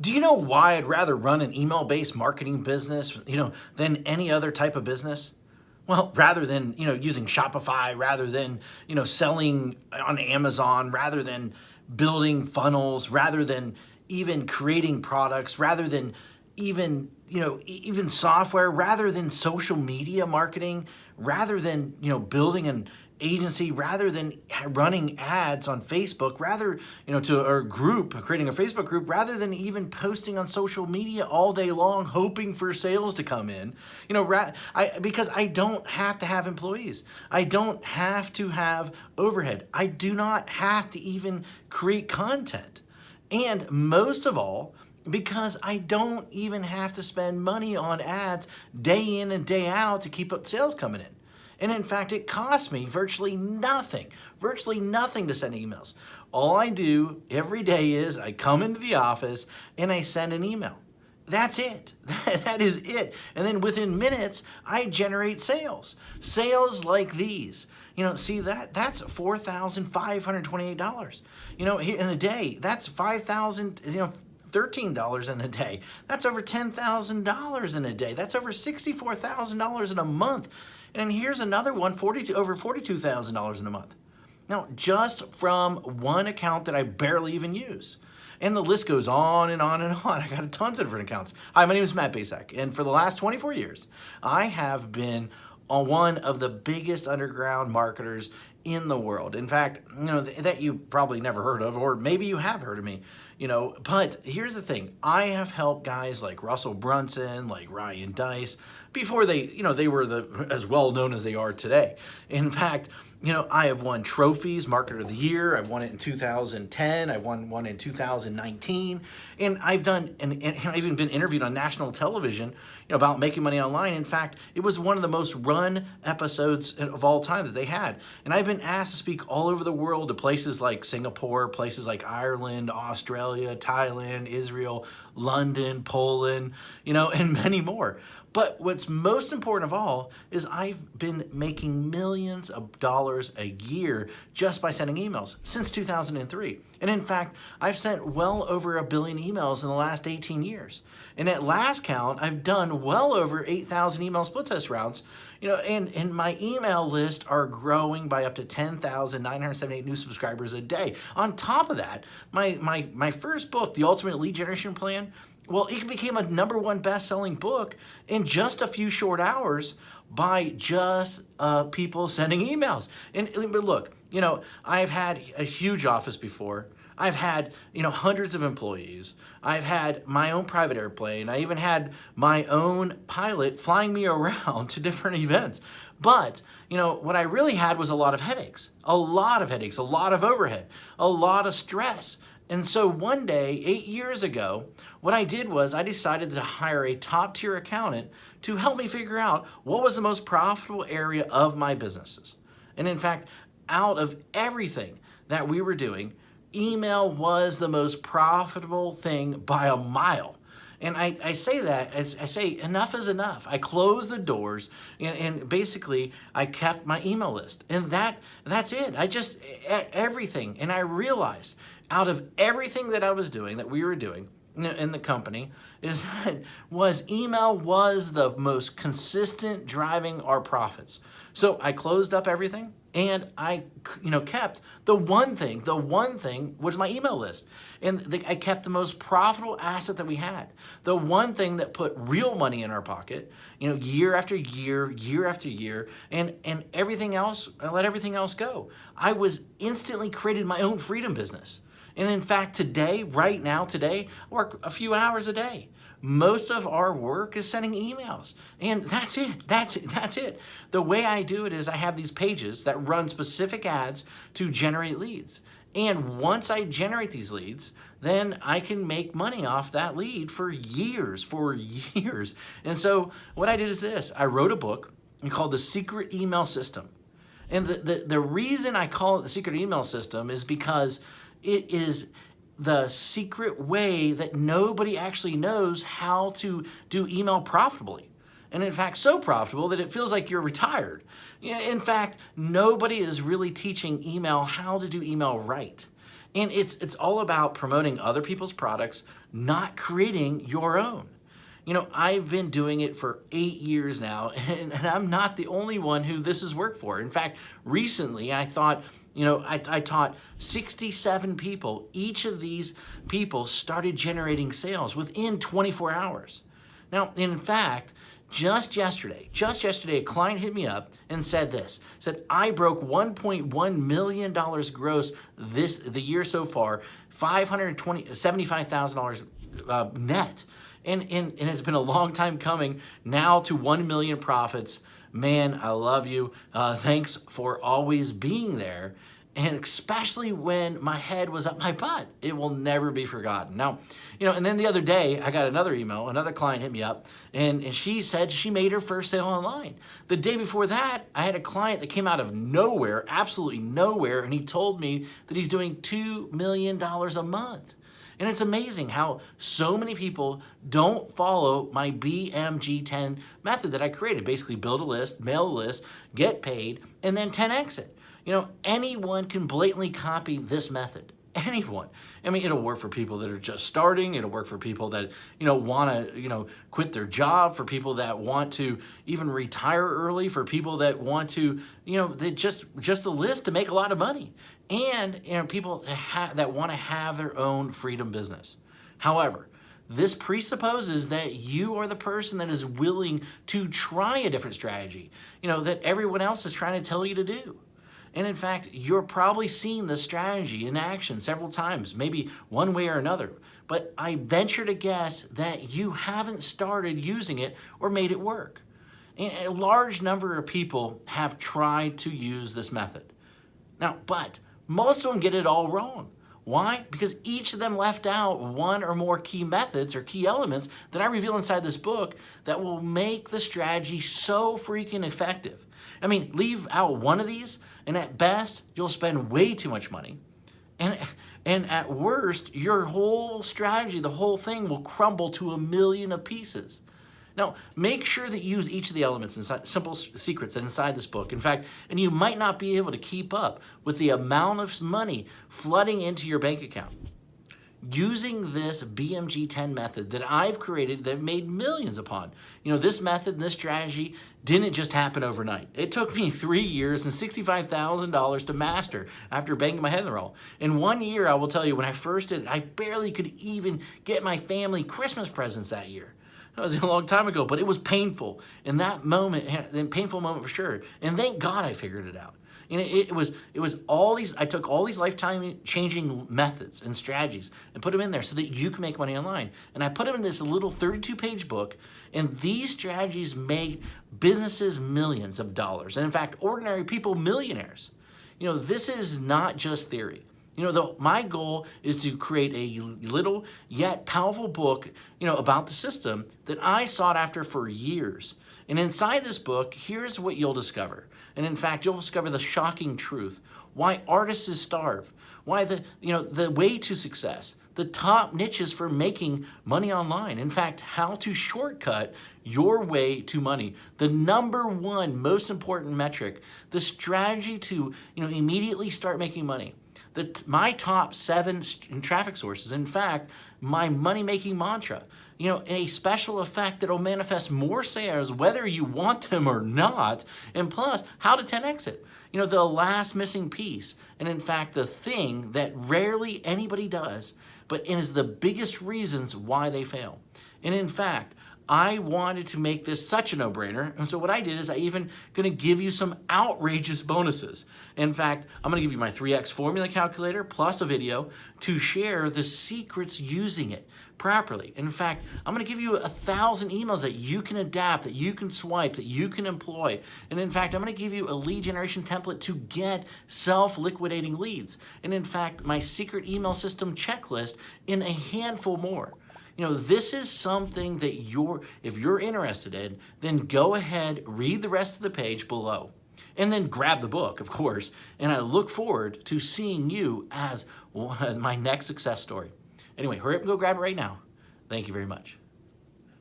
Do you know why I'd rather run an email-based marketing business, than any other type of business? Well, rather than, using Shopify, rather than, selling on Amazon, rather than building funnels, rather than even creating products, rather than even, even software, rather than social media marketing, rather than, building an agency, rather than running ads on Facebook, rather, to our group, creating a Facebook group, rather than even posting on social media all day long, hoping for sales to come in, because I don't have to have employees. I don't have to have overhead. I do not have to even create content. And most of all, because I don't even have to spend money on ads day in and day out to keep up sales coming in. And in fact, it costs me virtually nothing to send emails. All I do every day is I come into the office and I send an email. That's it. That is it. And then within minutes, I generate sales. Sales like these. See that's $4,528. In a day, that's $5,000, $13 in a day. That's over $10,000 in a day. That's over $64,000 in a month. And here's another one, over $42,000 in a month. Now, just from one account that I barely even use. And the list goes on and on and on. I got tons of different accounts. Hi, my name is Matt Basak, and for the last 24 years, I have been on one of the biggest underground marketers in the world. In fact, that you probably never heard of, or maybe you have heard of me, but here's the thing. I have helped guys like Russell Brunson, like Ryan Deiss, before they were as well known as they are today. In fact, I have won trophies, Marketer of the Year. I've won it in 2010. I won one in 2019. And I've even been interviewed on national television, about making money online. In fact, it was one of the most run episodes of all time that they had. And I've been asked to speak all over the world to places like Singapore, places like Ireland, Australia, Thailand, Israel, London, Poland, and many more. But what's most important of all is I've been making millions of dollars a year just by sending emails since 2003. And in fact, I've sent well over 1 billion emails in the last 18 years. And at last count, I've done well over 8,000 email split test rounds, and my email list are growing by up to 10,978 new subscribers a day. On top of that, my first book, The Ultimate Lead Generation Plan, well, it became a #1 best-selling book in just a few short hours by just people sending emails. But look, I've had a huge office before. I've had, hundreds of employees. I've had my own private airplane. I even had my own pilot flying me around to different events. But, what I really had was a lot of headaches, a lot of overhead, a lot of stress. And so one day, 8 years ago, what I did was I decided to hire a top-tier accountant to help me figure out what was the most profitable area of my businesses. And in fact, out of everything that we were doing, email was the most profitable thing by a mile. And I say that, as I say, enough is enough. I closed the doors and basically I kept my email list. And that's it. Everything. And I realized out of everything that I was doing, that we were doing in the company, email was the most consistent driving our profits. So I closed up everything and I kept the one thing was my email list. And I kept the most profitable asset that we had. The one thing that put real money in our pocket, year after year after year, and everything else, I let everything else go. I was instantly created my own freedom business. And in fact, right now, I work a few hours a day. Most of our work is sending emails. And that's it. The way I do it is I have these pages that run specific ads to generate leads. And once I generate these leads, then I can make money off that lead for years. And so what I did is this. I wrote a book called The Secret Email System. And the reason I call it The Secret Email System is because it is the secret way that nobody actually knows how to do email profitably. And in fact, so profitable that it feels like you're retired. In fact, nobody is really teaching email how to do email right. And it's all about promoting other people's products, not creating your own. I've been doing it for 8 years now, and I'm not the only one who this has worked for. In fact, recently I thought, I taught 67 people. Each of these people started generating sales within 24 hours. Now, in fact, just yesterday, a client hit me up and said I broke $1.1 million gross the year so far, $75,000 net. And it's been a long time coming now to 1 million profits. Man, I love you. Thanks for always being there. And especially when my head was up my butt, it will never be forgotten. Now, and then the other day I got another email, another client hit me up, and she said she made her first sale online. The day before that, I had a client that came out of nowhere, absolutely nowhere, and he told me that he's doing $2 million a month. And it's amazing how so many people don't follow my BMG10 method that I created. Basically build a list, mail a list, get paid, and then 10x it. Anyone can blatantly copy this method. Anyone. I mean, it'll work for people that are just starting. It'll work for people that, want to, quit their job, for people that want to even retire early, for people that want to, they just a list to make a lot of money. And, people that want to have their own freedom business. However, this presupposes that you are the person that is willing to try a different strategy, that everyone else is trying to tell you to do. And in fact, you're probably seen this strategy in action several times, maybe one way or another. But I venture to guess that you haven't started using it or made it work. And a large number of people have tried to use this method. Now, but most of them get it all wrong. Why? Because each of them left out one or more key methods or key elements that I reveal inside this book that will make the strategy so freaking effective. I mean, leave out one of these, and at best, you'll spend way too much money. And at worst, your whole strategy, the whole thing will crumble to a million of pieces. Now, make sure that you use each of the elements inside, simple secrets inside this book. In fact, and you might not be able to keep up with the amount of money flooding into your bank account. Using this BMG10 method that I've created, that I've made millions upon. This method and this strategy didn't just happen overnight. It took me 3 years and $65,000 to master after banging my head in the wall. In 1 year, I will tell you, when I first did it, I barely could even get my family Christmas presents that year. That was a long time ago, but it was painful. In that moment, a painful moment for sure. And thank God I figured it out. And it was all these, I took all these lifetime changing methods and strategies and put them in there so that you can make money online. And I put them in this little 32-page book, and these strategies made businesses millions of dollars. And in fact, ordinary people millionaires. This is not just theory. My goal is to create a little yet powerful book, about the system that I sought after for years. And inside this book, here's what you'll discover. And in fact, you'll discover the shocking truth. Why artists starve. Why the way to success. The top niches for making money online. In fact, how to shortcut your way to money. The number one most important metric. The strategy to immediately start making money. My top 7 traffic sources. In fact, my money-making mantra. A special effect that will manifest more sales whether you want them or not, and plus, how to 10x it. The last missing piece, and in fact, the thing that rarely anybody does, but is the biggest reasons why they fail. And in fact, I wanted to make this such a no-brainer, and so what I did is I even going to give you some outrageous bonuses. In fact, I'm going to give you my 3x formula calculator plus a video to share the secrets using it properly. In fact, I'm going to give you 1,000 emails that you can adapt, that you can swipe, that you can employ. And in fact, I'm going to give you a lead generation template to get self-liquidating leads. And in fact, my secret email system checklist in a handful more. This is something that if you're interested in, then go ahead, read the rest of the page below, and then grab the book, of course. And I look forward to seeing you as my next success story. Anyway, hurry up and go grab it right now. Thank you very much.